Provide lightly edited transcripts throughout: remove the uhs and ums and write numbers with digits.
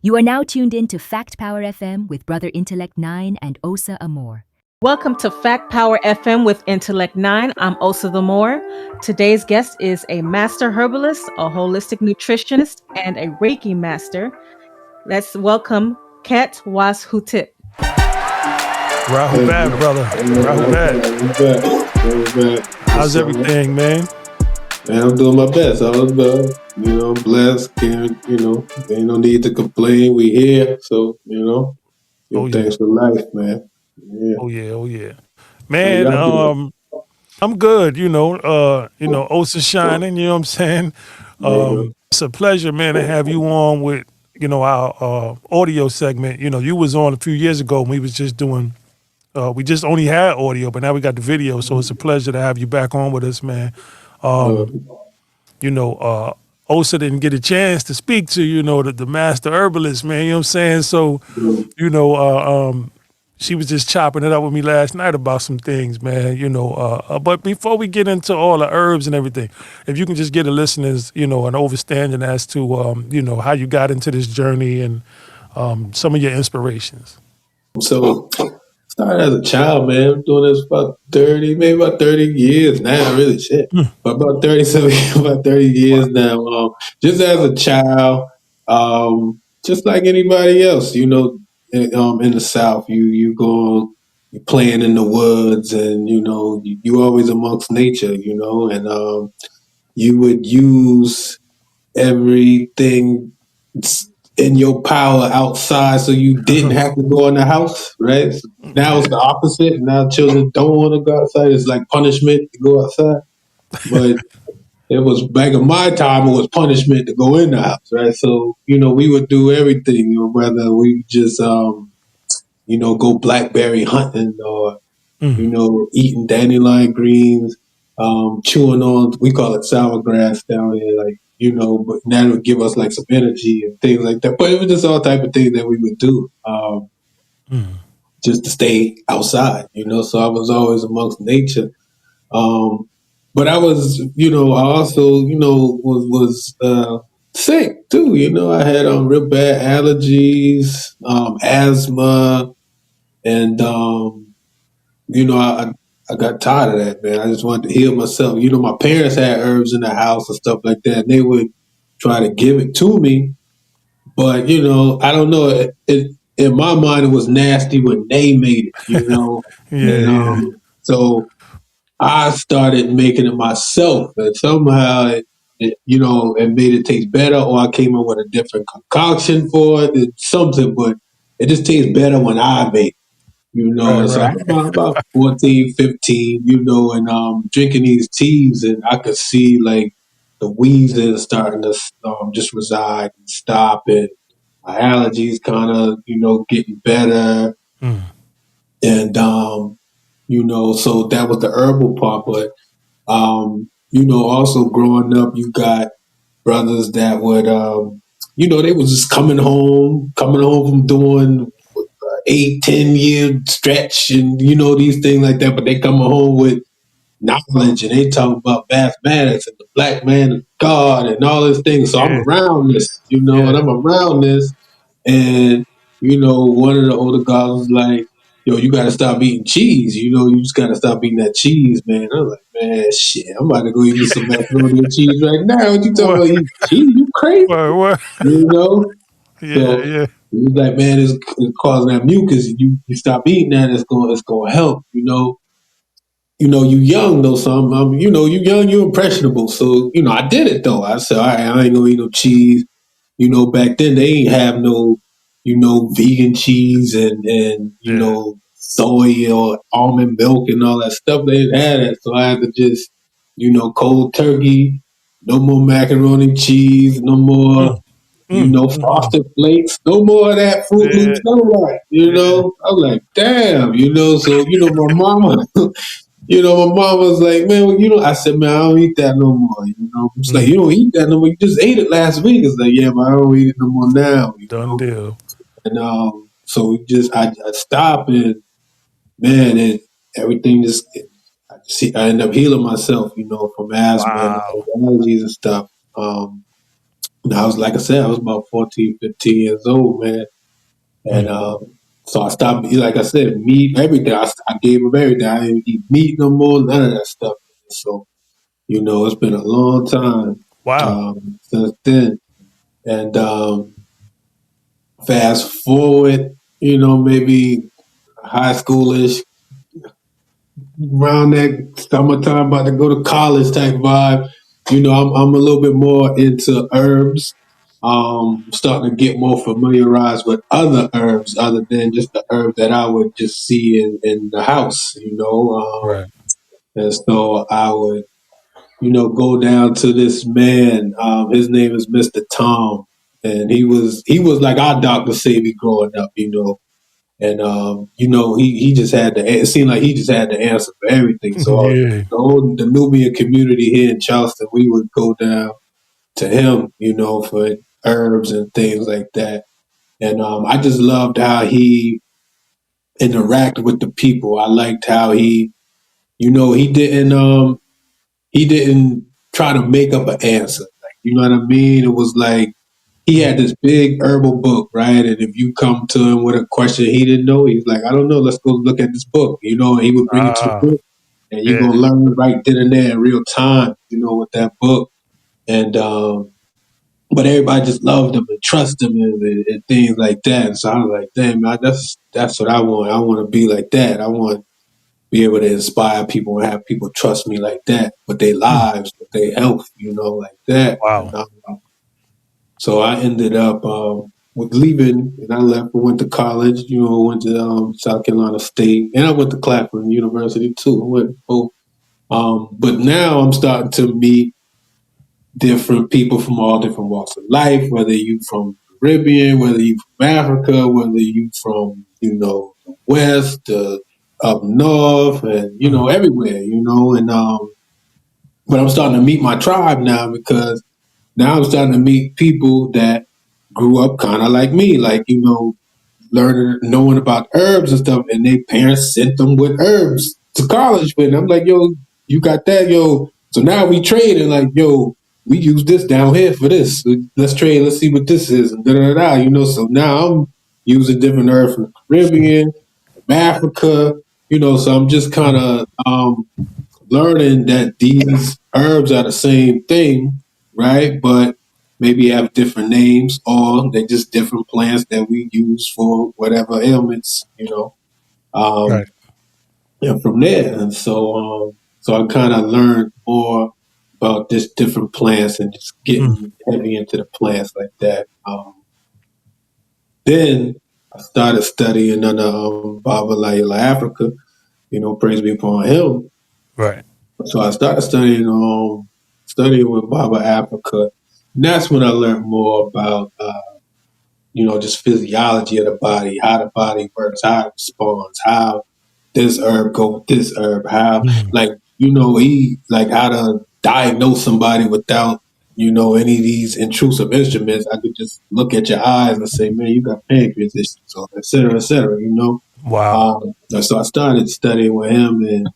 You are now tuned in to Fact Power FM with Brother Intellect 9 and Osa Amor. Welcome to Fact Power FM with Intellect 9. I'm Osa the Moore. Today's guest is a master herbalist, a holistic nutritionist, and a Reiki master. Let's welcome Khet Waas Hutip. Rahul Bad, brother. Rahul Bad. How's everything, man? Man, I'm doing my best. All is well. I'm blessed. Ain't no need to complain. We here, so thanks for life, man. Yeah. Oh yeah. Man, I'm good. Osa shining. You know what I'm saying? It's a pleasure, man, to have you on with our audio segment. You was on a few years ago. And we was just doing. We just only had audio, but now we got the video. So it's a pleasure to have you back on with us, man. Osa didn't get a chance to speak to, the master herbalist, man, you know what I'm saying? So, she was just chopping it up with me last night about some things, man, but before we get into all the herbs and everything, if you can just get the listeners, an overstanding as to, how you got into this journey and some of your inspirations. So, started as a child, man. I'm doing this about 30 years now, really shit. But about 30 years now. Just as a child, just like anybody else, in the South, you playing in the woods and, you always amongst nature, and you would use everything in your power outside so you didn't have to go in the house, right? So now it's the opposite. Now children don't want to go outside. It's like punishment to go outside. But it was back in my time, it was punishment to go in the house, right? So, we would do everything, whether we just, go blackberry hunting or, eating dandelion greens, chewing on, we call it sour grass down here, like, but that would give us like some energy and things like that. But it was just all type of things that we would do just to stay outside, So I was always amongst nature. But I was, I also, was sick too. I had real bad allergies, asthma, and I got tired of that, man. I just wanted to heal myself. My parents had herbs in the house and stuff like that, and they would try to give it to me. But, I don't know. In my mind, it was nasty when they made it, So I started making it myself, and somehow it made it taste better, or I came up with a different concoction for it, something, but it just tastes better when I make it. So I was about 14, 15, and drinking these teas, and I could see like the wheezing starting to just reside and stop, and my allergies kind of, getting better. And, so that was the herbal part. But, also growing up, you got brothers that would, they was just coming home from doing 8-10 year stretch and these things like that, but they come home with knowledge and they talk about mathematics and the black man and God and all these things. So I'm around this, and I'm around this, and one of the older guys was like, "Yo, you got to stop eating cheese. You just got to stop eating that cheese, man." I was like, "Man, shit, I'm about to go eat me some macaroni and cheese right now. What you talking about eating cheese? You crazy?" So, he was like, "Man, it's causing that mucus. You stop eating that, it's gonna help. You young though, so you young, you impressionable. So I did it though. I said, all right, I ain't gonna eat no cheese. Back then they ain't have no, vegan cheese and soy or almond milk and all that stuff. They didn't have that, so I had to just, cold turkey. No more macaroni and cheese. No more." Frosted Flakes, no more of that Fruit Loops, no more. I was like, damn, so, my mama, my mom was like, man, I said, man, I don't eat that no more, It's like, you don't eat that no more, you just ate it last week. It's like, yeah, but I don't eat it no more now. Done deal. And so I stopped and, man, everything just, I ended up healing myself, from asthma and allergies and stuff. And I was, like I said, I was about 14, 15 years old, man. And Mm. so I stopped, like I said, meat, everything. I gave up everything. I didn't eat meat no more, none of that stuff. So, it's been a long time Wow. since then. And fast forward, maybe high schoolish, around that summertime, about to go to college type vibe. I'm a little bit more into herbs. Starting to get more familiarized with other herbs other than just the herb that I would just see in the house. Right. And so I would, go down to this man. His name is Mr. Tom, and he was like our Dr. Savy growing up. And he just had the. It seemed like he just had the answer for everything. So Yeah. the Nubian community here in Charleston, we would go down to him, for herbs and things like that. And I just loved how he interacted with the people. I liked how he didn't try to make up an answer. Like, you know what I mean? It was like he had this big herbal book, right? And if you come to him with a question he didn't know, he's like, I don't know, let's go look at this book. And he would bring you to the Ah. book and you're Yeah. gonna learn right then and there in real time, with that book. And but everybody just loved him and trusted him and things like that. And so I was like, damn, man, that's what I want. I want to be like that. I want to be able to inspire people and have people trust me like that with their Mm. lives, with their health, like that. And Wow. so I ended up with leaving, and I left. I went to college. Went to South Carolina State, and I went to Claflin University too. I went both. But now I'm starting to meet different people from all different walks of life. Whether you from the Caribbean, whether you from Africa, whether you from the West, up north, and Mm. everywhere. And but I'm starting to meet my tribe now because now I'm starting to meet people that grew up kind of like me, like learning, knowing about herbs and stuff, and their parents sent them with herbs to college with. And I'm like, yo, you got that, yo. So now we trade and like, yo, we use this down here for this. Let's trade. Let's see what this is, and da da da. So now I'm using different herbs from the Caribbean, from Africa. So I'm just kind Mm. of learning that these herbs are the same thing, right? But maybe have different names or they're just different plants that we use for whatever ailments, Right. Um, and from there. And so I kind of learned more about this different plants and just Mm. getting heavy into the plants like that. Then I started studying under Baba Laila Africa, praise be upon him. Right. So I started studying with Baba Africa. And that's when I learned more about just physiology of the body, how the body works, how it responds, how this herb go with this herb, how Mm. like he like how to diagnose somebody without any of these intrusive instruments. I could just look at your eyes and say, man, you got pancreas issues, or et cetera, et cetera. Wow. So I started studying with him, and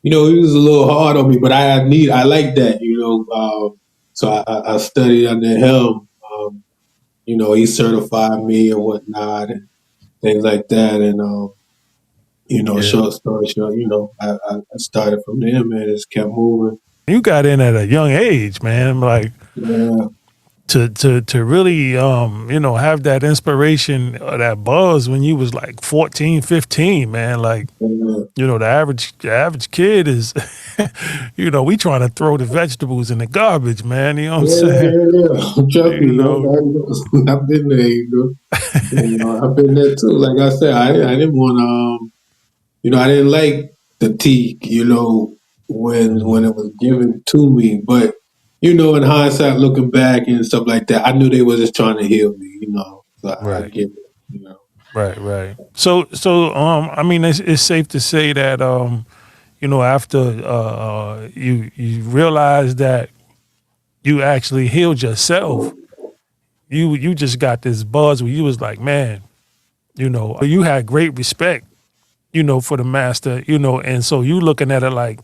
he was a little hard on me, but I like that. So I studied under him. He certified me and whatnot and things like that. And Yeah. short story short, I started from there, man. Just kept moving. You got in at a young age, man. Like Yeah, to really have that inspiration or that buzz when you was like 14, 15, man. Like, yeah, the average kid is we trying to throw the vegetables in the garbage, man. You know what I'm saying? yeah. Trust You me, know. I've been there. I've been there too. Like I said, I didn't want I didn't like the tea, when Mhm. it was given to me. But, in hindsight, looking back and stuff like that, I knew they were just trying to heal me. So I Right. get it. Right, right. So I mean it's safe to say that after you realize that you actually healed yourself, you just got this buzz where you was like, man, you had great respect, for the master, and so you looking at it like,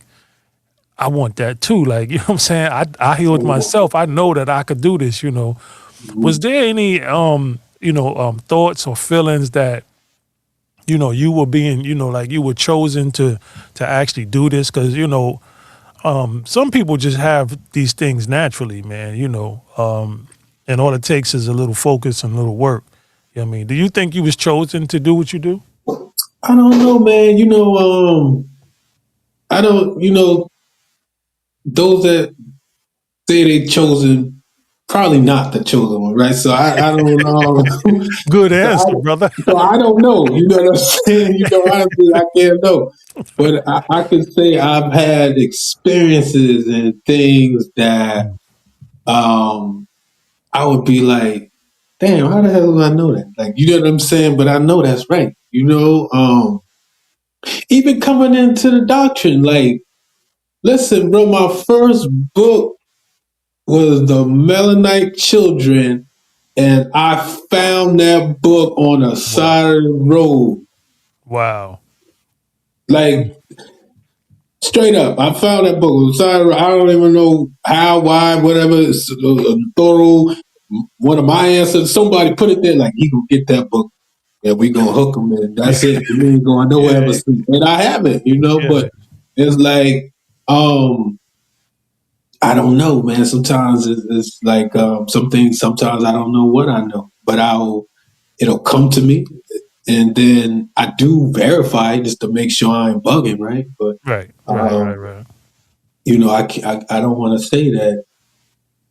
I want that too. Like, you know what I'm saying? I healed myself. I know that I could do this. Was there any thoughts or feelings that you were being like you were chosen to actually do this? Because some people just have these things naturally, man. And all it takes is a little focus and a little work. You know what I mean, do you think you was chosen to do what you do? I don't know, man. I don't. Those that say they chosen, probably not the chosen one, right? So I don't know. Good so, I, answer, brother. so I don't know. You know what I'm saying? Honestly, I can't know. But I can say I've had experiences and things that I would be like, damn, how the hell do I know that? Like, you know what I'm saying? But I know that's right. Even coming into the doctrine, like, listen, bro, my first book was The Melanite Children, and I found that book on the Wow. side of the road. Wow. Like, straight up, I found that book on the side of the road. I don't even know how, why, whatever. It's thorough. One of my answers, somebody put it there, like, he gonna get that book. And we gonna hook them in. That's it. We ain't going nowhere ever Yeah. since. And I haven't, Yeah. but it's like, I don't know, man. Sometimes it's like some things. Sometimes I don't know what I know, but it'll come to me, and then I do verify just to make sure I ain't bugging, right? But Right. Right. Right. um, Right. I don't want to say that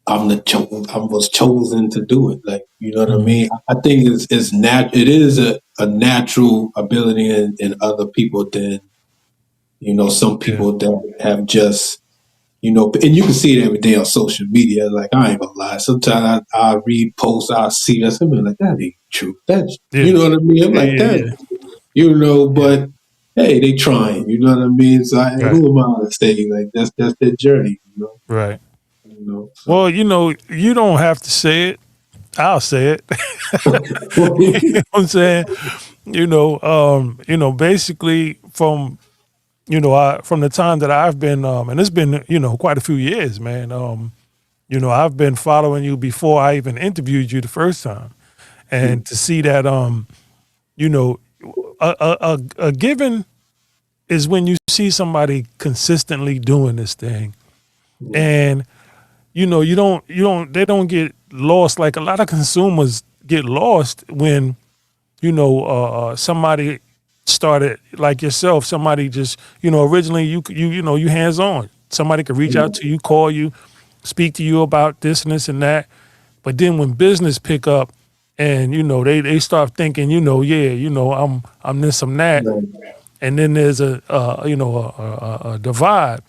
I was chosen to do it. Like, you know what I Mhm. mean? I think it is a natural ability in other people than some Yeah. people that have just and you can see it every day on social media. Like, I ain't gonna lie. Sometimes I read posts, I see that something like that ain't true. That's you Yeah. know what I mean. I'm Yeah. like Yeah. that, Yeah. Yeah. but hey, they trying. You know what I mean. So Right. who am I to say like that's their journey? Right. So Well, you don't have to say it. I'll say it. You know what I'm saying? Basically from the time that I've been, and it's been, quite a few years, man. I've been following you before I even interviewed you the first time, and to see that, you know, a given is when you see somebody consistently doing this thing, and they don't get lost. Like a lot of consumers get lost when somebody started like yourself. Somebody just originally you hands on. Somebody could reach out to you, call you, speak to you about this and this and that. But then when business pick up, and they start thinking, I'm this, I'm that, and then there's a divide.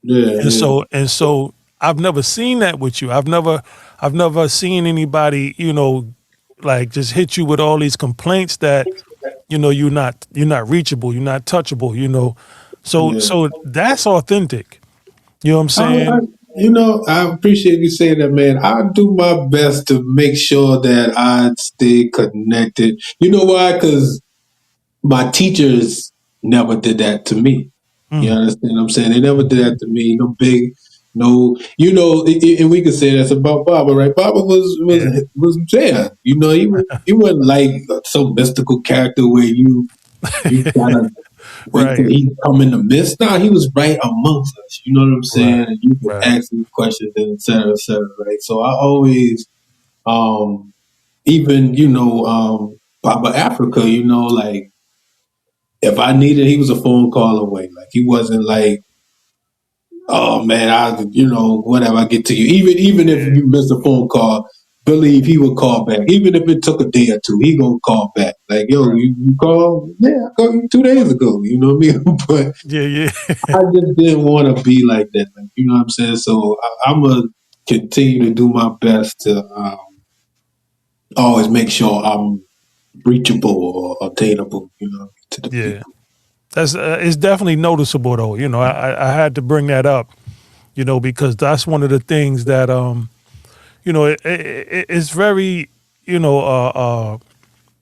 yeah, And so I've never seen that with you. I've never seen anybody, like just hit you with all these complaints that, you're not reachable, you're not touchable. So yeah. so that's authentic. You know what I'm I, I, saying? I appreciate you saying that, man. I do my best to make sure that I stay connected. You know why? Because my teachers never did that to me. You Mm, understand what I'm saying? They never did that to me. No big, no, and we could say that's about Baba, right? Baba yeah. was there. He wasn't like some mystical character where you gotta wait till Right. he come in the midst. Nah, he was right amongst us. You know what I'm saying? Right. And you could Right. ask him questions and et cetera, right? So I always, even Baba Africa, like if I needed, he was a phone call away. Like, he wasn't like, oh man, whatever, I get to you. Even if Yeah. you missed a phone call, believe he would call back. Even if it took a day or two, he gonna call back. Like, yo, Right. you called? Yeah, I called you 2 days ago. You know what I mean? But Yeah. Yeah. I just didn't want to be like that. Like, you know what I'm saying? So I'm gonna continue to do my best to always make sure I'm reachable or attainable. To the Yeah. people. That's it's definitely noticeable though. I had to bring that up. Because that's one of the things that it's very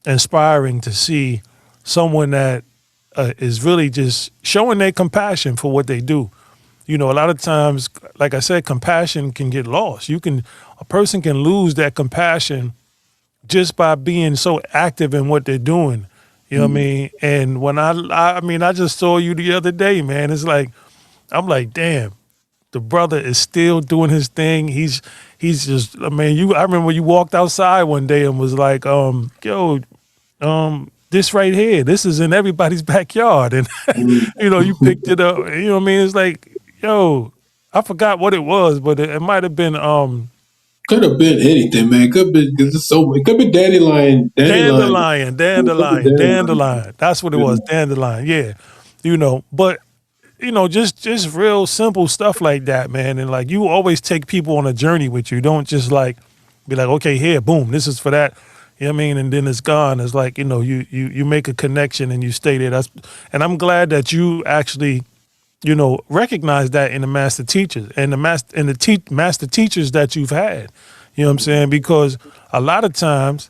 inspiring to see someone that is really just showing their compassion for what they do. a lot of times, like I said, compassion can get lost. A person can lose that compassion just by being so active in what they're doing. You know what I mean? And when I mean, I just saw you the other day, man. It's like, I'm like, damn, the brother is still doing his thing. He's just, I mean, I remember you walked outside one day and was like, yo, this right here, this is in everybody's backyard. And, you picked it up. You know what I mean? It's like, yo, I forgot what it was, but it might have been Could have been anything, man. Could be because it's so. It could be dandelion. Dandelion. dandelion, It could be dandelion. dandelion. That's what it was, dandelion. Yeah. But just real simple stuff like that, man. And like you always take people on a journey with you. Don't just like be like, okay, here, boom, this is for that. You know what I mean? And then it's gone. It's like, you make a connection and you stay there. And I'm glad that you actually, recognize that in the master teachers and the master teachers that you've had. You know what I'm saying? Because a lot of times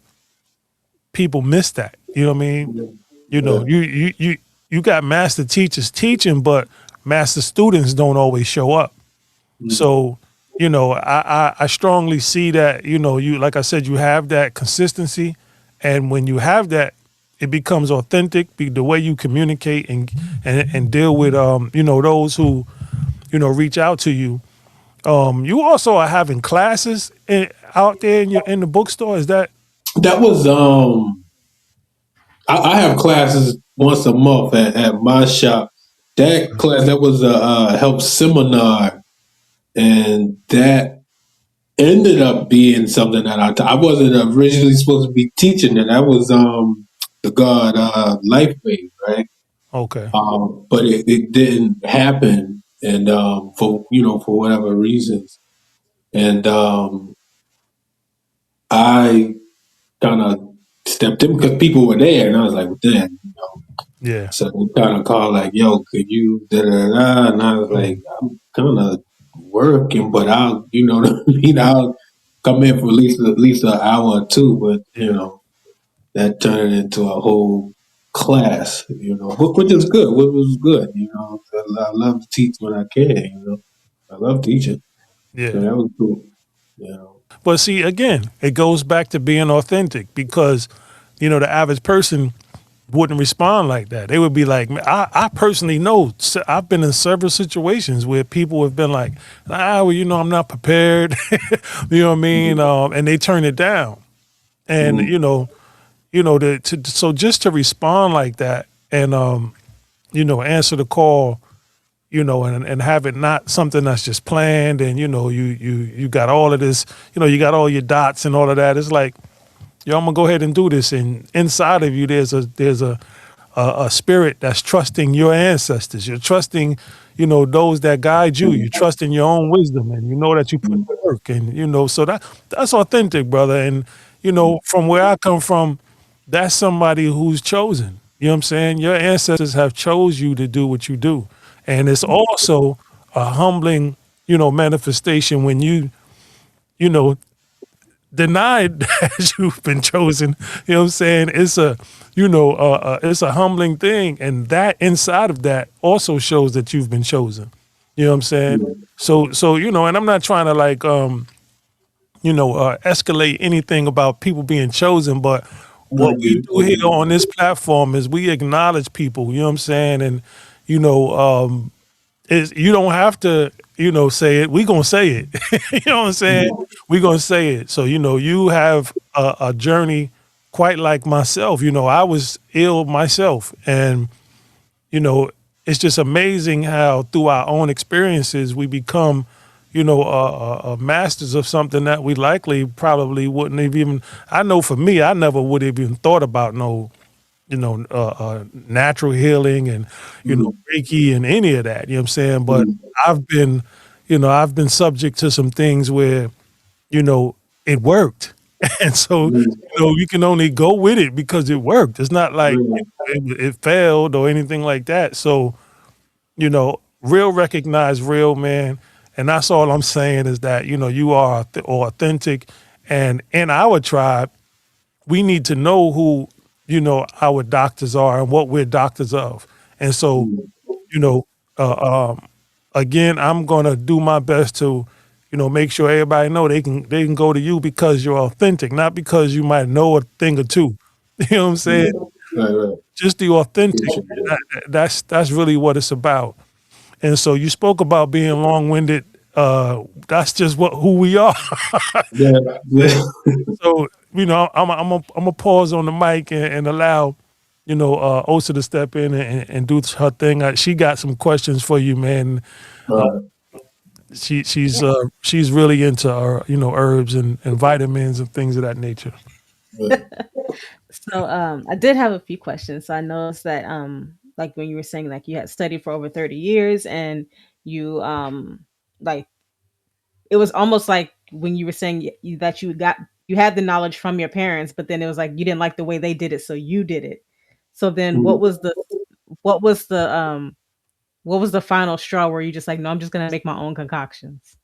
people miss that. You know what I mean? Yeah. You got master teachers teaching, but master students don't always show up. So, I strongly see that, you, like I said, you have that consistency. And when you have that, it becomes authentic, the way you communicate and deal with, those who, reach out to you. You also are having classes out there in the bookstore. Is that? That was I have classes once a month at my shop. That class that was a help seminar, and that ended up being something that I wasn't originally supposed to be teaching. And that was the God Life Wave, right? Okay. But it didn't happen, and for whatever reasons, and I kind of stepped in because people were there, and I was like, well, damn. Yeah. So they kind of called like, "Yo, could you da da da?" And I was like, "I'm kind of working, but I'll, you know what I mean? I'll come in for at least an hour or two." But Yeah. that turned into a whole class, which is good. Which was good, 'cause I love to teach when I can. I love teaching, so Yeah. that was cool. You know. But see, again, it goes back to being authentic because, the average person wouldn't respond like that. They would be like, I personally know, I've been in several situations where people have been like, well, I'm not prepared. You know what I mean? And they turn it down. And, Mhm. so just to respond like that and, answer the call, and have it not something that's just planned and, you got all of this, you got all your dots and all of that. It's like, yo, I'm gonna go ahead and do this. And inside of you, there's a spirit that's trusting your ancestors. You're trusting, those that guide you. You're trusting your own wisdom, and you know that you put the work. And so that's authentic, brother. And from where I come from, that's somebody who's chosen. You know what I'm saying? Your ancestors have chose you to do what you do, and it's also a humbling, manifestation when you know, denied that you've been chosen. You know what I'm saying? It's a humbling thing. And that inside of that also shows that you've been chosen. You know what I'm saying? So, and I'm not trying to like, escalate anything about people being chosen, but I what we get do here on this platform is we acknowledge people, you know what I'm saying? And, you don't have to, say it. We gonna say it. You know what I'm saying? We gonna say it. So you have a journey quite like myself. I was ill myself, and it's just amazing how through our own experiences we become, masters of something that we likely probably wouldn't have even. I know for me, I never would have even thought about no natural healing and, Reiki and any of that, you know what I'm saying? But I've been, I've been subject to some things where, it worked. And so, you can only go with it because it worked. It's not like it failed or anything like that. So, real recognize real, man. And that's all I'm saying is that, you are authentic. And in our tribe, we need to know who, our doctors are and what we're doctors of. And so, you know, uh, again, I'm gonna do my best to, make sure everybody know they can go to you because you're authentic, not because you might know a thing or two. You know what I'm saying? Right. Just the authentic. Appreciate that. That's really what it's about. And so you spoke about being long winded. That's just who we are. Yeah. So I'm a pause on the mic and allow Osa to step in and do her thing. She got some questions for you, man. Uh, All right. Yeah. she's really into herbs and vitamins and things of that nature. Right. So I did have a few questions. So I noticed that like when you were saying like you had studied for over 30 years and you like it was almost like when you were saying that you had the knowledge from your parents, but then it was like you didn't like the way they did it, so you did it. So then what was the what was the final straw where you just like, no, I'm just gonna make my own concoctions?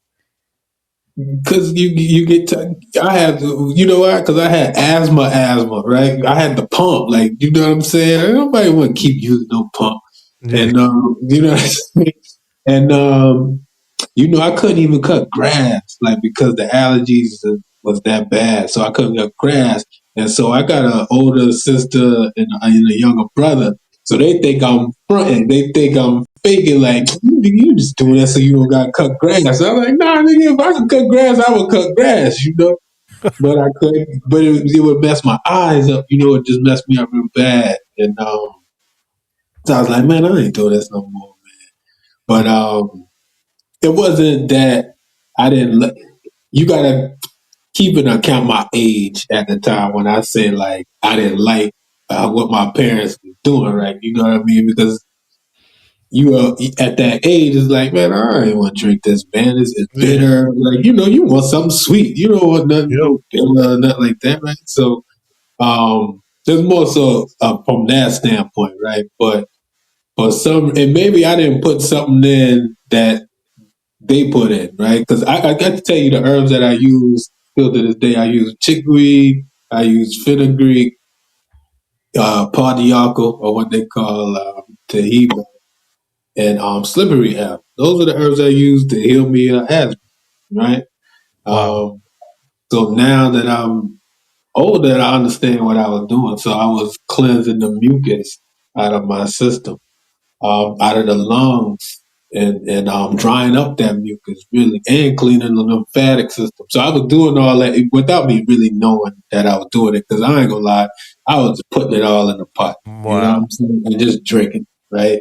Because you get to, I had, you know why? Because I had asthma, right? I had the pump, like, you know what I'm saying? Nobody want to keep using no pump. Yeah. And, you know what I'm saying? And, I couldn't even cut grass, like, because the allergies was that bad. So I couldn't cut grass. And so I got an older sister and a younger brother. So they think I'm fronting. They think I'm faking, like, you just doing that so you don't got to cut grass. I'm like, nah, nigga, if I could cut grass, I would cut grass, But I couldn't, but it would mess my eyes up, it just messed me up real bad. And so I was like, man, I ain't doing this no more, man. But it wasn't that I didn't. You gotta keep in account my age at the time when I say like I didn't like what my parents were doing, right? You know what I mean? Because you are at that age, it's like, man, I ain't want to drink this, man. It's Yeah. bitter. Like, you want something sweet. You don't want nothing, Yep. no bitter, nothing like that, right? So, there's more so from that standpoint, right? But for some, and maybe I didn't put something in that they put in, right? Because I got to tell you the herbs that I use still to this day. I use chickweed, I use fenugreek, pardiaco, or what they call tahiba, and slippery elm. Those are the herbs I use to heal me asthma, right? Wow. So now that I'm older, I understand what I was doing. So I was cleansing the mucus out of my system, out of the lungs, and drying up that mucus really, and cleaning the lymphatic system. So I was doing all that without me really knowing that I was doing it. Because I ain't gonna lie, I was putting it all in the pot. You know what Wow. I'm saying? And just drinking, right?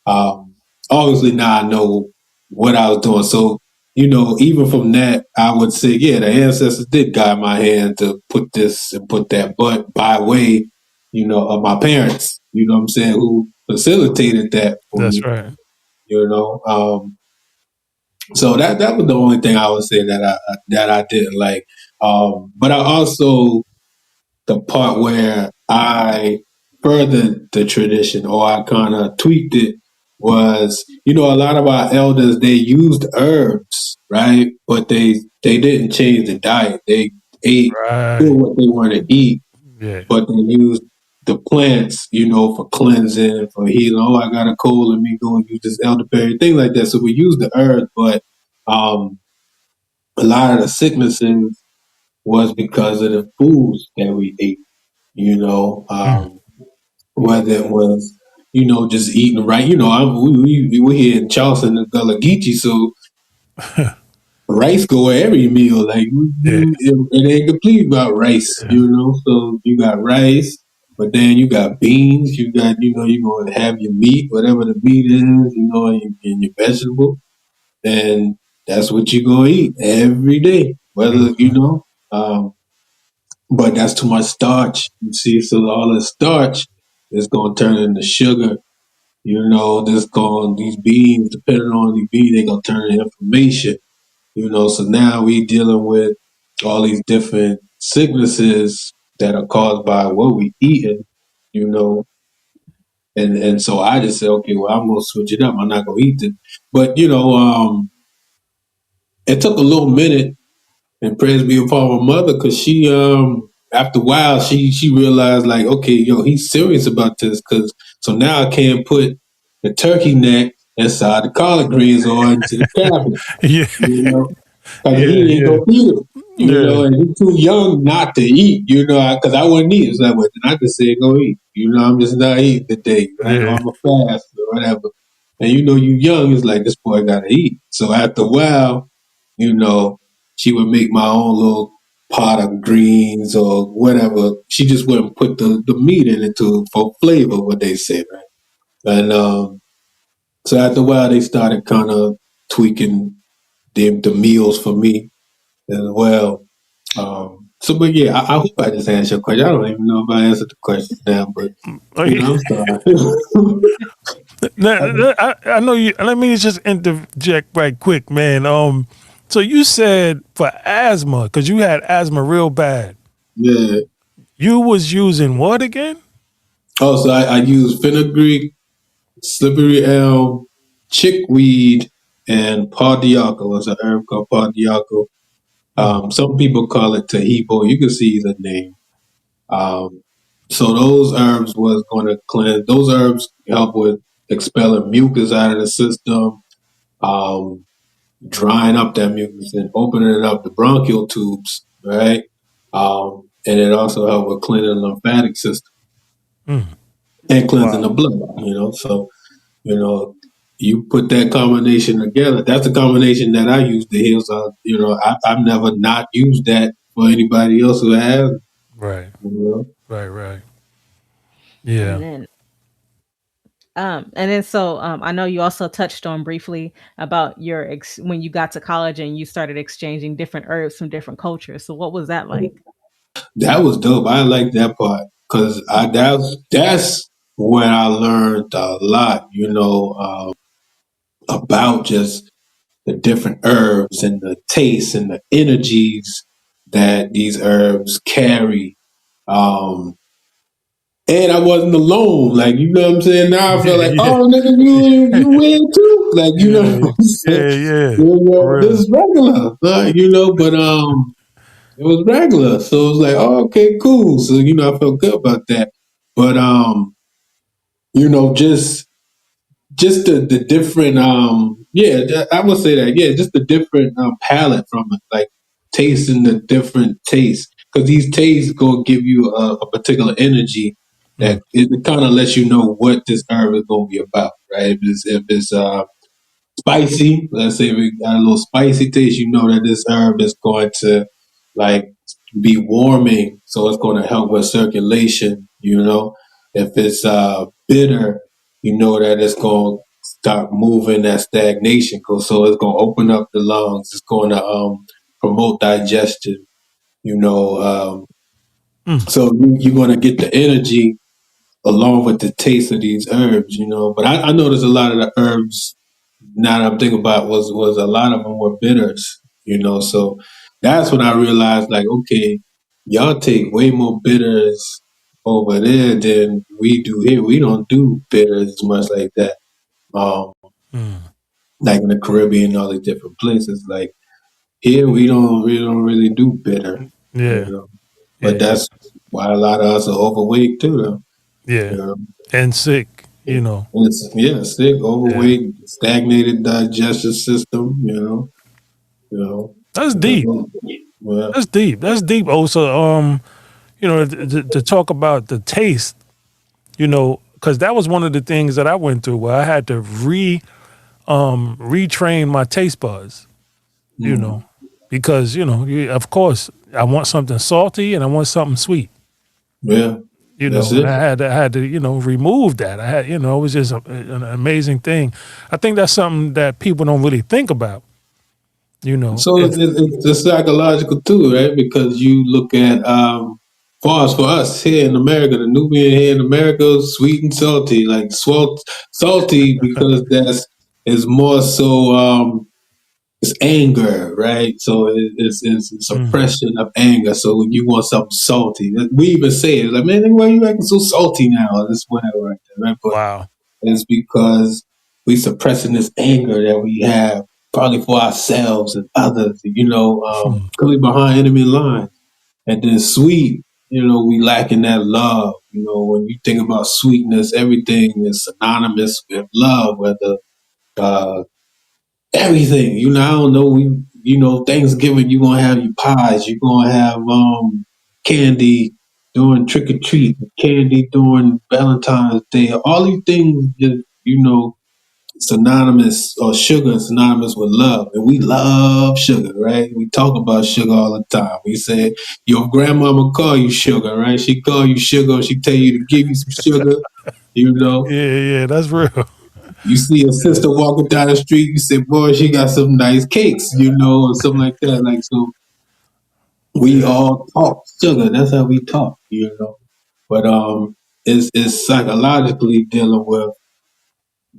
Um, Obviously now I know what I was doing. So even from that, I would say, yeah, the ancestors did guide my hand to put this and put that, but by way, of my parents, you know what I'm saying, who facilitated that for That's me, right. you know. So that was the only thing I would say that I didn't like. But I also, the part where I furthered the tradition or I kind of tweaked it was, a lot of our elders, they used herbs, right? But they didn't change the diet. They ate still Right. what they wanted to eat, Yeah. but they used the plants, for cleansing, for healing. Oh, I got a cold, let me go and use this elderberry, thing like that. So we use the herbs, but um, a lot of the sicknesses was because of the foods that we ate, Mm. whether it was, just eating right. We're here in Charleston, the Gullah Geechee, so rice go with every meal. Like Yeah. it ain't complete about rice, Yeah. So you got rice, but then you got beans. You got you're going to have your meat, whatever the meat is, and your vegetable, and that's what you're gonna eat every day. Whether Mhm. but that's too much starch. You see, so all the starch is gonna turn into sugar. These beans, depending on the bean, they gonna turn into inflammation. So now we dealing with all these different sicknesses that are caused by what we eating, you know. And so I just said, okay, well, I'm gonna switch it up. I'm not gonna eat it. But it took a little minute, and praise be upon my mother, because she after a while she realized, like, okay, yo, he's serious about this, because so now I can't put the turkey neck inside the collard greens or into the cabinet, Yeah. you know, because Yeah. he ain't Yeah. gonna eat it, you Yeah. know, and he's too young not to eat, you know, because I wouldn't eat. It's like, well, then I just say go eat, you know, I'm just not eating today, right? Or Yeah. I'm a fast or whatever. And you know, you young, it's like this boy gotta eat. So after a while, you know, she would make my own little pot of greens or whatever. She just wouldn't put the meat in it to for flavor, what they say, right? And so after a while, they started kind of tweaking the meals for me as well. So, but yeah, I hope I just answered your question. I don't even know if I answered the question now, but Oh, you yeah. know, I'm sorry. Now, I know you. Let me just interject right quick, man. So you said for asthma, because you had asthma real bad. Yeah. You was using what again? Also, I use fenugreek, slippery elm, chickweed, and pau d'arco. It's an herb called pau d'arco. Mm, Some people call it tahibo. You can see the name. Um, so those herbs was going to cleanse. Those herbs help with expelling mucus out of the system, um, drying up that mucus and opening up the bronchial tubes, right? And it also help with cleaning the lymphatic system mm. and cleansing Wow. the blood. You know, so you know, you put that combination together. That's the combination that I use to heal. So you know, I've never not used that for anybody else who has. Right. You know? Right. Right. And Yeah. then I know you also touched on briefly about when you got to college and you started exchanging different herbs from different cultures. So what was that like? That was dope. I like that part because that's when I learned a lot, you know, about just the different herbs and the tastes and the energies that these herbs carry. Um, and I wasn't alone. Like, you know what I'm saying? Now I feel like, Yeah. oh, nigga, you win too. Like, you know Yeah. what I'm saying? Yeah. Yeah. You know, For this real. is regular, you know, but it was regular. So it was like, oh, okay, cool. So, you know, I felt good about that. But you know, just the different I would say that, yeah, just the different palette from it, like tasting the different tastes. Because these tastes gonna give you a particular energy Mm, that it kind of lets you know what this herb is gonna be about, right? If it's spicy. Let's say we got a little spicy taste. You know that this herb is going to like be warming, so it's going to help with circulation. You know, if it's bitter, you know that it's going to start moving that stagnation. So it's going to open up the lungs. It's going to promote digestion. You know, mm. so you're going to get the energy along with the taste of these herbs. You know, but I noticed a lot of the herbs now that I'm thinking about was a lot of them were bitters, you know. So that's when I realized, like, okay, y'all take way more bitters over there than we do here. We don't do bitters as much like that. Um, Mm. like in the Caribbean and all these different places. Like here, we don't really do bitter, you Yeah. know. But Yeah. that's why a lot of us are overweight too, though. You Yeah. know, And sick. You know. and it's yeah, sick, Yeah. overweight, stagnated digestive system. You know, That's but, deep. well, That's deep. That's deep. Also, you know, to talk about the taste, you know, because that was one of the things that I went through where I had to retrain my taste buds, you mm, know, because you know, of course, I want something salty and I want something sweet, yeah, you that's know, and it. I had to, you know, remove that. I had, you know, it was just an amazing thing. I think that's something that people don't really think about, you know. So it's psychological too, right? Because you look at, far as for us here in America, the Nubian here in America, sweet and salty, like salty because that's is more so. It's anger, right? So it's Mm, suppression of anger. So when you want something salty, we even say it like, man, why are you acting so salty now? This whatever, right there, right? But wow. it's because we suppressing this anger that we have, probably for ourselves and others. You know, Hmm. coming behind enemy lines, and then sweet. You know, we lacking that love. You know, when you think about sweetness, everything is synonymous with love, whether uh, everything. I don't know. Thanksgiving, you're gonna have your pies. You're gonna have candy during trick or treat, candy during Valentine's Day. All these things, just synonymous, or sugar is synonymous with love, and we love sugar, right? We talk about sugar all the time. We say your grandmama call you sugar, right? She call you sugar. She tell you to give you some sugar. You know, Yeah, that's real. you see a sister walking down the street, you say, "Boy, she got some nice cakes," or something like that. Like, so, we Yeah. all talk sugar. That's how we talk. But it's psychologically dealing with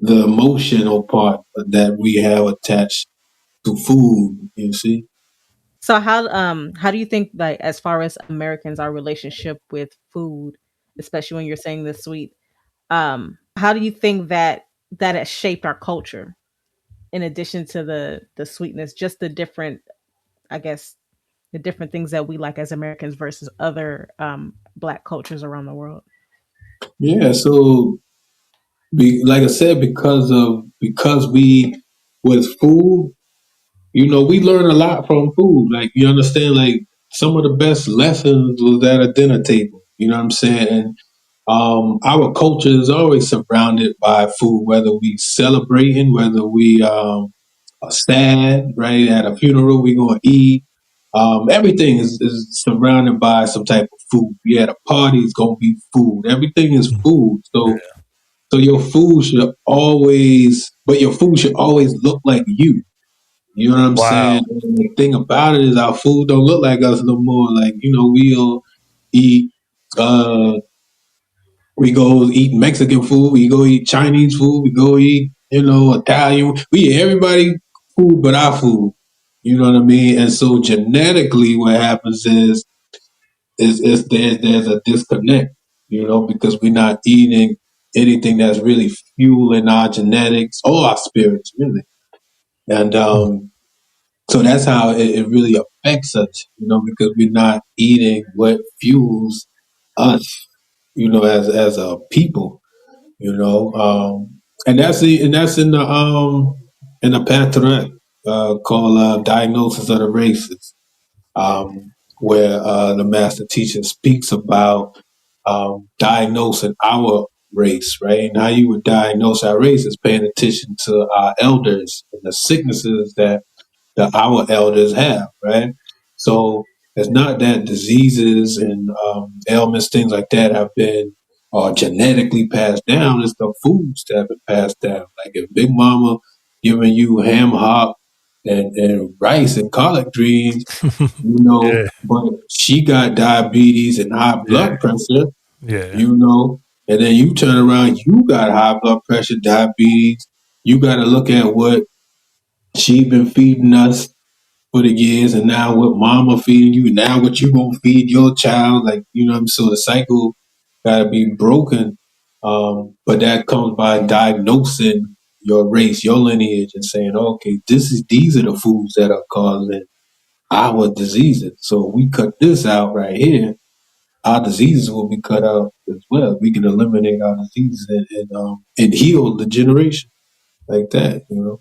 the emotional part that we have attached to food. You see. So how do you think, like, as far as Americans, our relationship with food, especially when you're saying the sweet, how do you think that has shaped our culture, in addition to the sweetness, just the different, I guess, the different things that we like as Americans versus other black cultures around the world? Yeah. So, like I said, because we with food, we learn a lot from food. Like, you understand, like, some of the best lessons was at a dinner table. You know what I'm saying? And our culture is always surrounded by food, whether we celebrating, whether we are sad, right? At a funeral, we gonna eat. Everything is surrounded by some type of food. Yeah, at a party, it's gonna be food. Everything is Mm. food. So, Yeah. but your food should always look like you. You know what I'm saying? Wow. And the thing about it is our food don't look like us no more. Like, we'll eat uh we go eat Mexican food, we go eat Chinese food, we go eat, Italian. We eat everybody food but our food. You know what I mean? And so genetically what happens is there's a disconnect, because we're not eating anything that's really fueling our genetics or our spirits, really. And Mm. so that's how it really affects us, because we're not eating what fuels us, as a people, and that's in the Patriarch, called Diagnosis of the Races, where the master teacher speaks about diagnosing our race, right? And how you would diagnose our race is paying attention to our elders and the sicknesses that our elders have, right? So it's not that diseases and ailments, things like that, have been genetically passed down. It's the foods that have been passed down. Like if Big Mama giving you ham hock and rice and collard greens, Yeah. but she got diabetes and high Yeah. blood pressure, Yeah. you know, and then you turn around, you got high blood pressure, diabetes. You got to look at what she been feeding us for the years, and now what mama feeding you, now what you gonna feed your child, like, so the cycle gotta be broken. But that comes by diagnosing your race, your lineage, and saying, okay, these are the foods that are causing our diseases. So if we cut this out right here, our diseases will be cut out as well. We can eliminate our diseases and heal the generation like that. And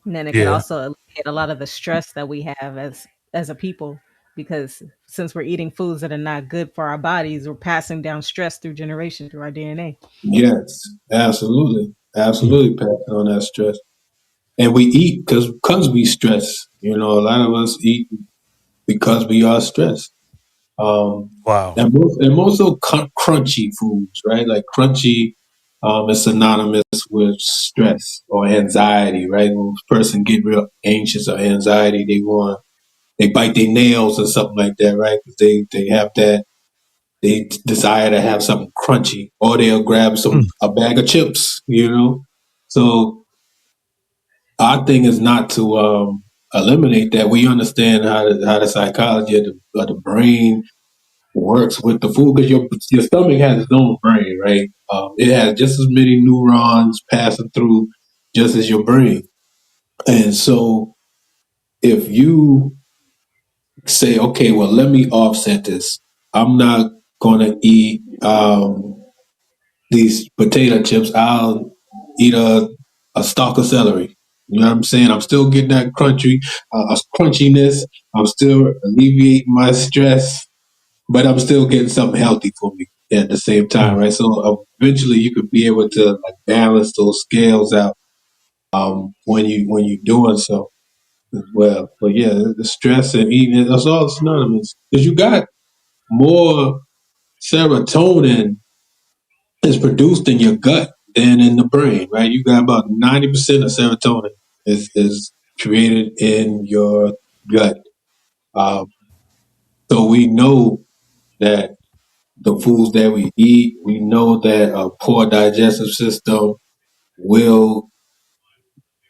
then it could Yeah. also alleviate a lot of the stress that we have as a people, because since we're eating foods that are not good for our bodies, we're passing down stress through generation through our DNA. Yes, absolutely, Mm. absolutely, passing on that stress. And we eat because we stress. A lot of us eat because we are stressed. Um, Wow. and most of crunchy foods, right? Like crunchy, is synonymous with stress or anxiety, right? When a person get real anxious or anxiety, they bite their nails or something like that, right? 'Cause they have that, they desire to have something crunchy, or they'll grab Mm. a bag of chips. So our thing is not to eliminate that. We understand how the psychology of the brain works with the food, because your stomach has its own brain, right? It has just as many neurons passing through just as your brain. And so if you say, okay, well, let me offset this. I'm not going to eat these potato chips. I'll eat a a stalk of celery. You know what I'm saying? I'm still getting that crunchiness. I'm still alleviating my stress, but I'm still getting something healthy for me at the same time, right? So eventually, you could be able to like balance those scales out when you're doing so as well. But yeah, the stress and eating, that's all synonymous because you got more serotonin is produced in your gut than in the brain, right? You got about 90% of serotonin is created in your gut. Um, so we know that the foods that we eat, we know that a poor digestive system will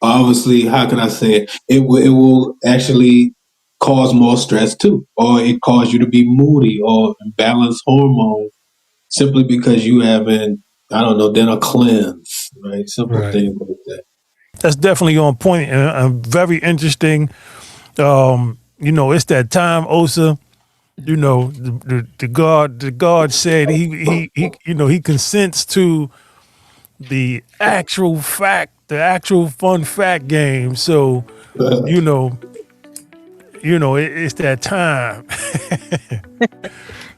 obviously, how can I say it? It will actually cause more stress too, or it cause you to be moody or imbalance hormones simply because you haven't, I don't know, done a cleanse, right? Simple Right. things like that. That's definitely on point and very interesting. It's that time, Osa. The God said he consents to the actual fact, the actual fun fact game. So, you know, it's that time.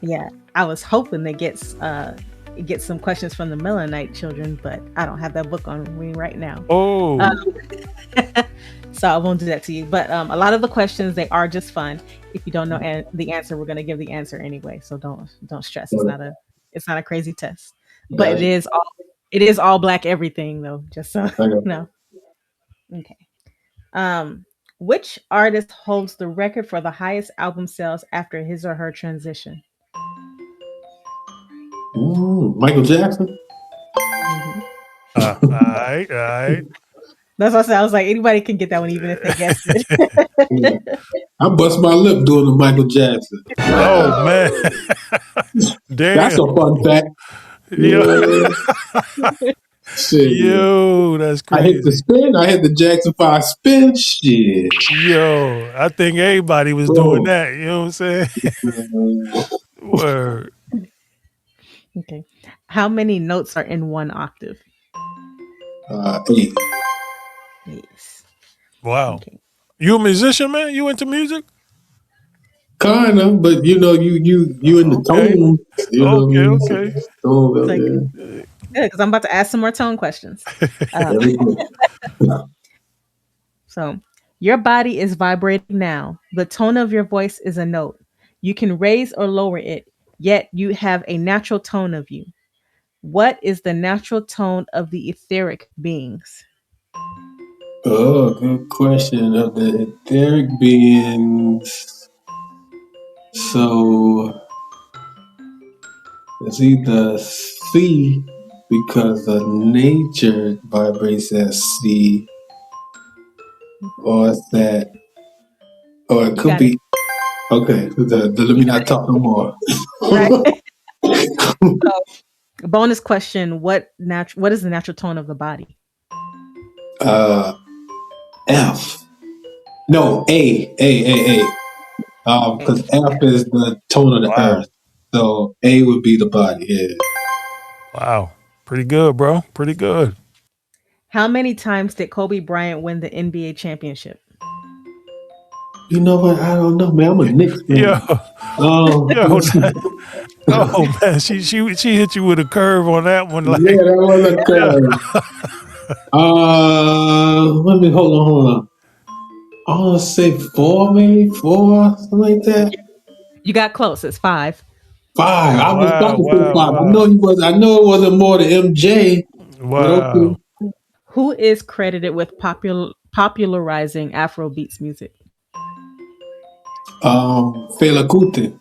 Yeah, I was hoping to get some questions from the Mennonite children, but I don't have that book on me right now. Oh, Um, so I won't do that to you. But a lot of the questions, they are just fun. If you don't know the answer, we're gonna give the answer anyway. So don't stress. It's not a crazy test. But Got it. it is all black everything though. Just so I got you know. Okay. Um, which artist holds the record for the highest album sales after his or her transition? Michael Jackson. Mhm. all right, all right. That's what I said. I was like, anybody can get that one, even if they guessed Yeah. it. I bust my lip doing the Michael Jackson. Oh man, That's damn. a fun fact. You Yo, know what I mean? Shit. yo, that's I hit the crazy. spin. I hit the Jackson 5 spin. Shit. Yo, I think everybody was doing Bro. that. You know what I'm saying? Word. Okay. How many notes are in one octave? 8. Yes. Wow. Okay. You a musician, man? You into music? Kind of, but you in the Okay. tone. You know what I Okay. mean? Okay. Tone It's up like there. good because I'm about to ask some more tone questions. Uh, Very good. so your body is vibrating now. The tone of your voice is a note. You can raise or lower it, yet you have a natural tone of you. What is the natural tone of the etheric beings? Oh, good question. Of the etheric beings, so it's either C because the nature vibrates at C, or it's that, or it You could got it. be okay. Let You me got not talk no more. it. Right. Bonus question: What is the natural tone of the body? uh, F. No, A. Okay. Because F is the tone of the Wow. earth, so A would be the body. Yeah. Wow. Pretty good, bro. Pretty good. How many times did Kobe Bryant win the NBA championship? You know what? I don't know, man. I'm a Knicks Yo, fan. Oh, yo, let's see. oh man, she hit you with a curve on that one. Yeah, Like, that was a yeah. curve. Let me hold on. I want to say 4, maybe 4, something like that. You got close. It's 5. 5. I was about Wow, to say wow, 5. I wow, know he was. I know it wasn't more than MJ, but okay. wow. Who is credited with popularizing Afrobeats music? Fela Kuti.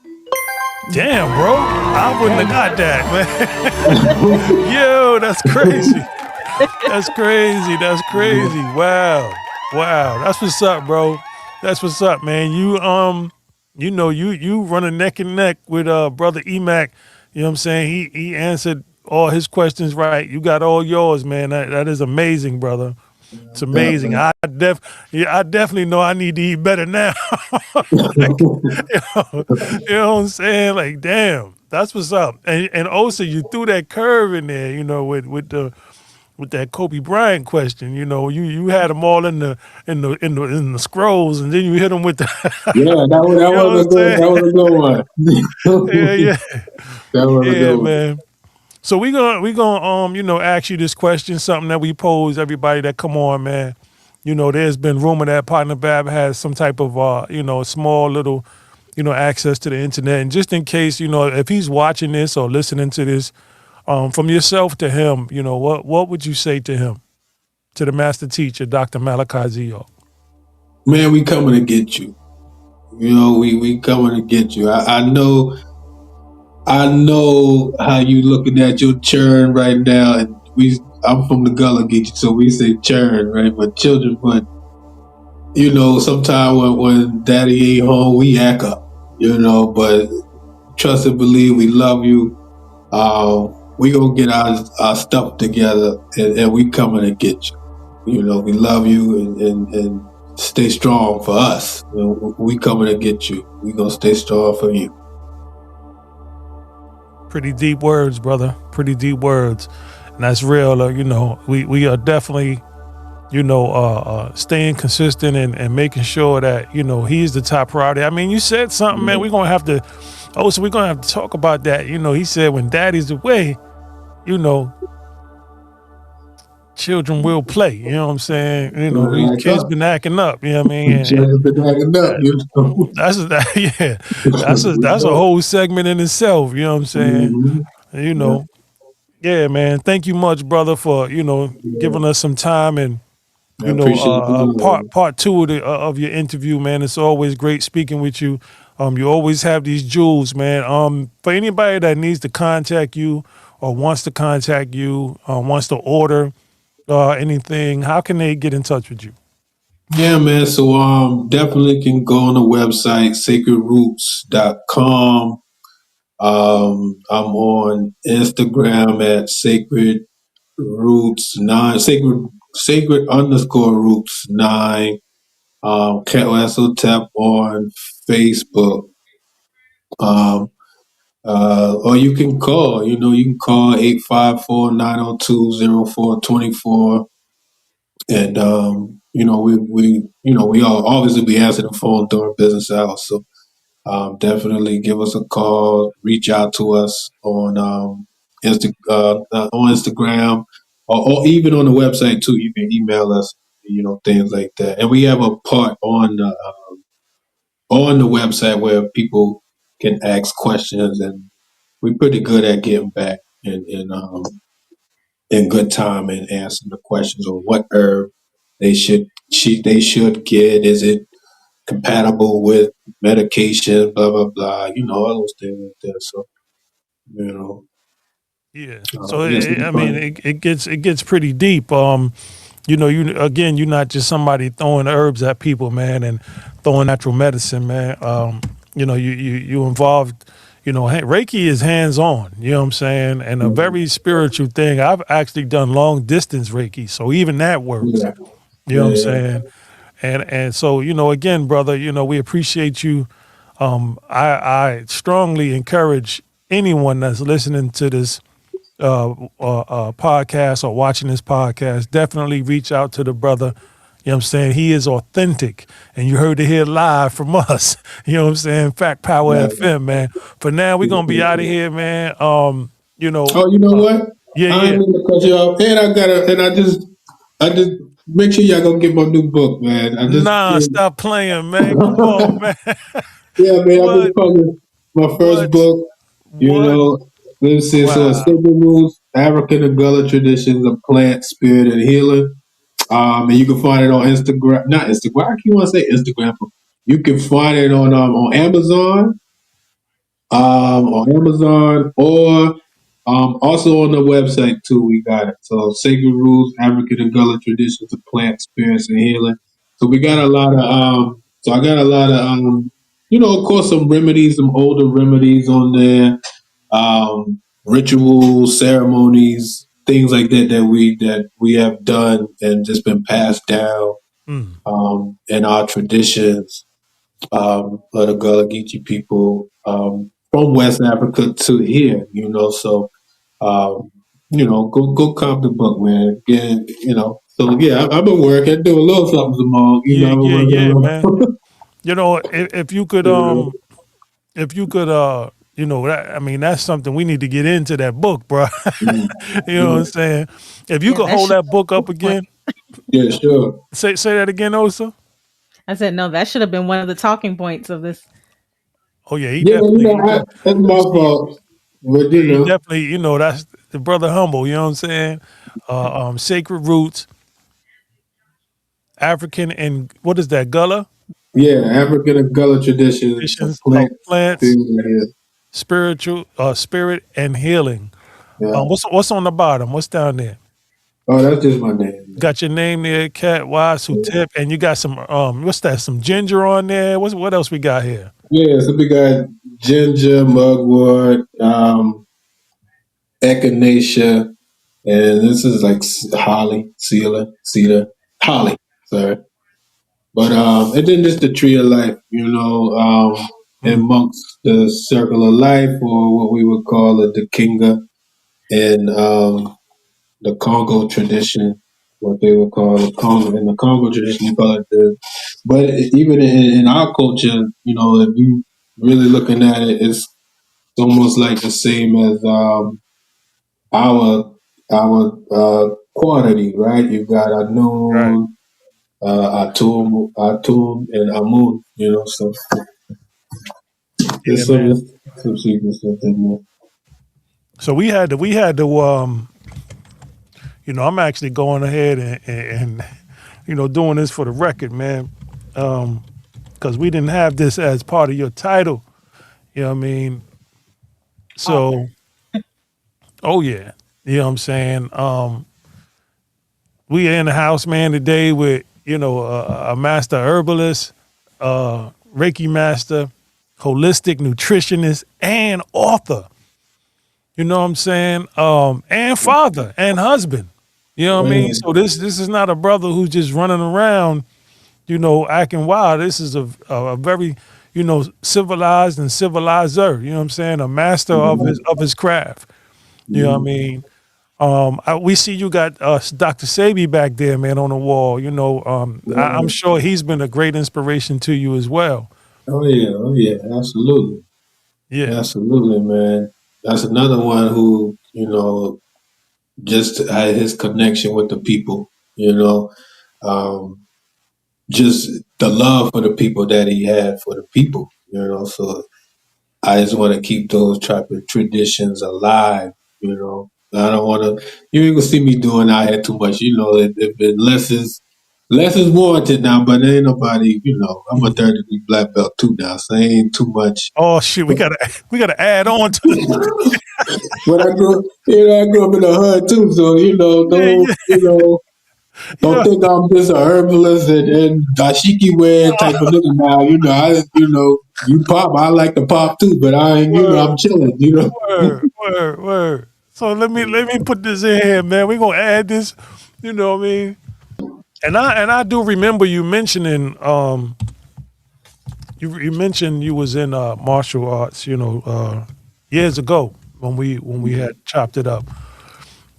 Damn, bro, I wouldn't Yeah, have you got that, man. Yo, that's crazy. That's crazy. That's crazy. Wow, wow. That's what's up, bro. That's what's up, man. You running neck and neck with brother Emac. You know what I'm saying? He answered all his questions right. You got all yours, man. That is amazing, brother. It's amazing. Man. I definitely know I need to eat better now. Like, you know what I'm saying? Like, damn, that's what's up. And also, you threw that curve in there, with with that Kobe Bryant question. You know, you had them all in the scrolls, and then you hit them with the. Yeah, that You know was what a I'm good saying? that was a good one. Yeah, yeah, That was a yeah, good one. man. So we gonna ask you this question, something that we pose everybody that come on, man. You know, there's been rumor that Partner Bab has some type of small little, access to the internet, and just in case, if he's watching this or listening to this, from yourself to him, what would you say to him, to the master teacher, Dr. Malachi Zio? Man, we coming to get you. You know, we coming to get you. I know how you looking at your churn right now, and I'm from the Gullah Geechee, so we say churn, right? But children, but sometimes when daddy ain't home, we act up, but trust and believe we love you. We gonna get our stuff together, and we coming to get you. We love you, and stay strong for us. We coming to get you. We gonna stay strong for you. Pretty deep words, brother. Pretty deep words, and that's real. We are definitely staying consistent and making sure that he's the top priority. I mean, you said something, man. We're gonna have to. Oh, so we're gonna have to talk about that. He said when daddy's away, you know, children will play. You know what I'm saying? These Act kids up. been acting up. You know what I mean? Children been acting up. That's yeah. We That's a know. whole segment in itself. You know what I'm saying? Mhm. You Yeah, know, yeah, man. Thank you much, brother, for yeah. giving us some time and I appreciate part two of your interview, man. It's always great speaking with you. You always have these jewels, man. For anybody that needs to contact you or wants to contact you, wants to order anything, how can they get in touch with you? Yeah, man. So definitely can go on the website sacredroots.com. I'm on Instagram at sacred roots 9, sacred underscore roots 9. Khet Waas Hutip on Facebook. Or you can call, you can call 854-902-0424. And, we all obviously be answering the phone during business hours. So, definitely give us a call, reach out to us on Instagram, or even on the website too. You can email us, things like that. And we have a part on the website where people can ask questions, and we're pretty good at getting back in good time and answering the questions on what herb they should get. Is it compatible with medication? Blah blah blah. All those things like that. So you know, Yeah. So yes, I mean, it gets pretty deep. You're not just somebody throwing herbs at people, man, and throwing natural medicine, man. You involved. Reiki is hands on. You know what I'm saying, and a very spiritual thing. I've actually done long distance Reiki, so even that works. yeah, You know what I'm yeah, saying, and so again, brother, we appreciate you. I strongly encourage anyone that's listening to this podcast or watching this podcast, definitely reach out to the brother. You know what I'm saying? He is authentic. And you heard it here live from us. You know what I'm saying? Fact Power yeah. FM, man. For now, we're gonna be out of here, man. Oh, you know what? Yeah, I ain't yeah. mean to cut you off, and I just make sure y'all go get my new book, man. I just Nah, stop playing, man. Come on, man. Yeah, man, I What? just published my first What? book. You What? know, let's see. So, Wow. Sacred Roots, African and Gullah Traditions of Plant, Spirit, and Healing. And you can find it on Instagram. Not Instagram. I keep want to say Instagram. You can find it on Amazon, or also on the website too. We got it. So Sacred Rules, African and Gullah Traditions of Plant Spirits and Healing. So we got a lot of so I got a lot of of course some remedies, some older remedies on there, rituals, ceremonies, things like that we have done and just been passed down Mm. in our traditions of the Gullah Geechee people from West Africa to here. So go cop the book, man. Again, So yeah, I've been working, do a little something tomorrow. Yeah, I've been yeah, yeah, man. working. You know, if you could, You if you could, that, I mean, that's something we need to get into that book, bro. You know what I'm know. saying? If you Yeah, could that hold should that be book one up of the point. again, Yeah, sure. say that again, Osa. I said no, that should have been one of the talking points of this. Oh yeah, Yeah, he definitely. that's You my see, fault. But he definitely, that's the brother humble. You know what I'm saying? Sacred roots, African, and what is that? Gullah yeah, African and Gullah traditions of traditions of plant plants, food. spiritual, spirit, and healing. Yeah. What's on the bottom? What's down there? Oh, that's just my name. Got your name there, Khet Waas Hutip, and you got some what's that? Some ginger on there. What else we got here? Yeah, so we got ginger, mugwort, echinacea, and this is like holly, cedar, holly. Sorry, but and then just the tree of life. Mm, Amongst the circle of life, or what we would call the kinga, and the Congo tradition, what they would call the Congo. In the Congo tradition, you call it the. But even in our culture, if you really looking at it, it's almost like the same as our quantity, right? You've got right. Yaanuwn, Atum, and Amun. So Yeah, there's man. some secret stuff in there. So we had to I'm actually going ahead and doing this for the record, man. Because we didn't have this as part of your title. You know what I mean? So, Author. oh yeah. You know what I'm saying? We in the house, man, today with, a master herbalist, Reiki master, holistic nutritionist, and author. You know what I'm saying? And father and husband. You know what I mean? Man, So this is not a brother who's just running around, acting wild. This is a very, civilized and civilizer. You know what I'm saying? A master of his craft. You know what I mean? We see you got Dr. Sabi back there, man, on the wall. I'm yeah. sure he's been a great inspiration to you as well. Oh yeah, absolutely. Yeah. Absolutely, man. That's another one who, just had his connection with the people, um, just the love for the people that he had for the people. So I just want to keep those type of traditions alive. I don't want to, you ain't gonna see me doing out here too much, if less is warranted now, but ain't nobody. I'm a third degree black belt too now, so ain't too much. Oh shit, we gotta add on to the But I grew up in the hood too, so yeah, don't yeah, don't think I'm just a herbalist and dashiki wear type of nigga now. You pop, I like to pop too, but I ain't, word, I'm chilling. word. So let me put this in here, man. We're gonna add this, you know what I mean? And I do remember you mentioning you mentioned you was in martial arts, years ago when we had chopped it up.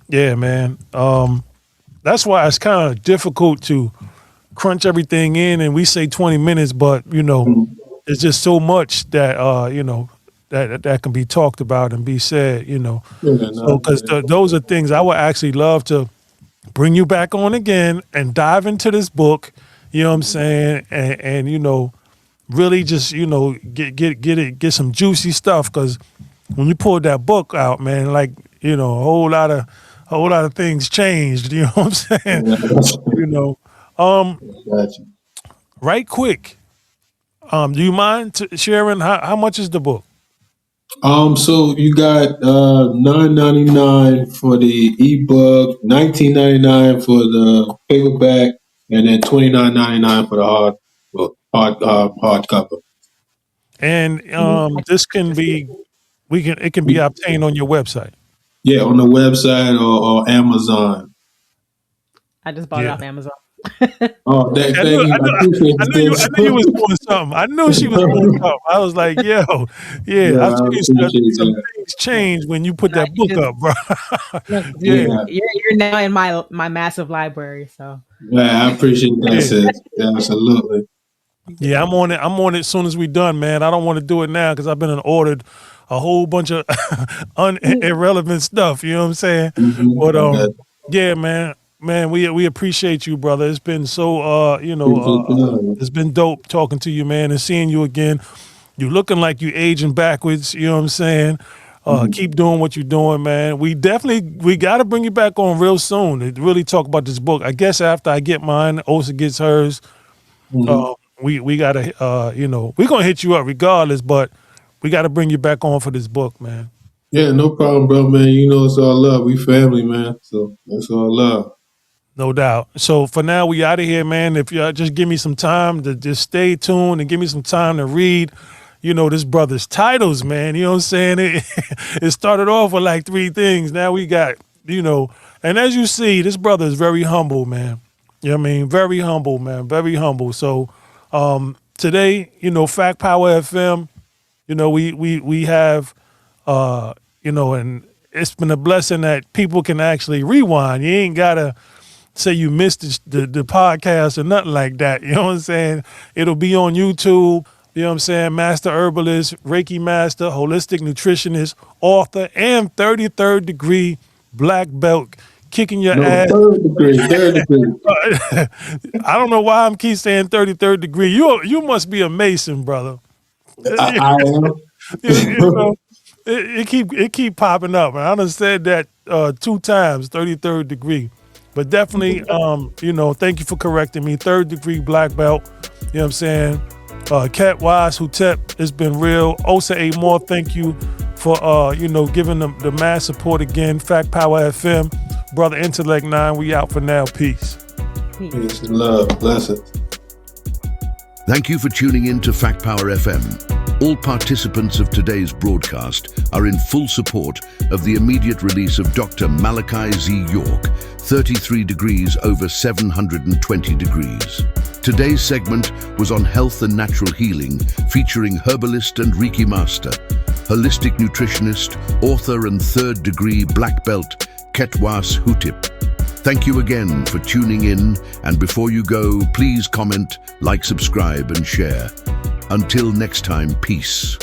Yeah, man. That's why it's kind of difficult to crunch everything in, and we say 20 minutes, but it's just so much that that can be talked about and be said. Yeah, So no, because those are things I would actually love to bring you back on again and dive into this book. You know what I'm saying? And really just get some juicy stuff, because when you pulled that book out, man, like a whole lot of things changed. You know what I'm saying? yeah, You know, um, gotcha. right quick. Do you mind sharing how much is the book? So you got $9.99 for the ebook, $19.99 for the paperback, and then $29.99 for the hardcover. And I this can just be it can be obtained on your website. Yeah, on the website or Amazon. I just bought it Yeah. off Amazon. Oh, thank I knew, you. I I knew, appreciate I the knew you, I knew you was tips. doing something. I knew she was doing something. I was like, yo, yeah, Yeah, I appreciate some that. things changed when you put Nah, that you book just up, bro. you Yeah, Yeah, you're now in my massive library. So man, I appreciate that, yeah. sis. Absolutely. Yeah, I'm on it. I'm on it as soon as we done, man. I don't want to do it now because I've been ordered a whole bunch of irrelevant stuff. You know what I'm saying? But I got yeah, man, we appreciate you, brother. It's been so appreciate that. it's been dope talking to you, man, and seeing you again. You looking like you aging backwards. You know what I'm saying? Keep doing what you're doing, man. We got to bring you back on real soon to really talk about this book. I guess after I get mine, Osa gets hers. Mhm. We gotta we're gonna hit you up regardless, but we gotta bring you back on for this book, man. Yeah, no problem, bro, man. You know it's all love. We family, man. So that's all love. No doubt. So for now, we out of here, man. If you just give me some time to just stay tuned and give me some time to read, this brother's titles, man. You know what I'm saying? It started off with like 3 things. Now we got, and as you see, this brother is very humble, man. You know what I mean? Very humble, man. Very humble. So today, Fact Power FM, we have and it's been a blessing that people can actually rewind. You ain't gotta say you missed the podcast or nothing like that. You know what I'm saying? It'll be on YouTube. You know what I'm saying? Master herbalist, Reiki master, holistic nutritionist, author, and 33rd degree black belt, kicking your No, ass. third degree, third degree. I don't know why I'm keep saying 33rd degree. You must be a Mason, brother. I am. You know, it keep popping up. And I done said that 2 times, 33rd degree. But definitely, thank you for correcting me. 3rd degree black belt. You know what I'm saying? Khet Waas Hutip, it's been real. Osa A. Moore, thank you for giving the mass support again. Fact Power FM. Brother Intellect 9, we out for now. Peace. Peace and love. Blessings. Thank you for tuning in to Fact Power FM. All participants of today's broadcast are in full support of the immediate release of Dr. Malachi Z. York, 33 degrees over 720 degrees. Today's segment was on health and natural healing, featuring herbalist and Reiki master, holistic nutritionist, author and 3rd degree black belt, Khet Waas Hutip. Thank you again for tuning in, and before you go, please comment, like, subscribe and share. Until next time, peace.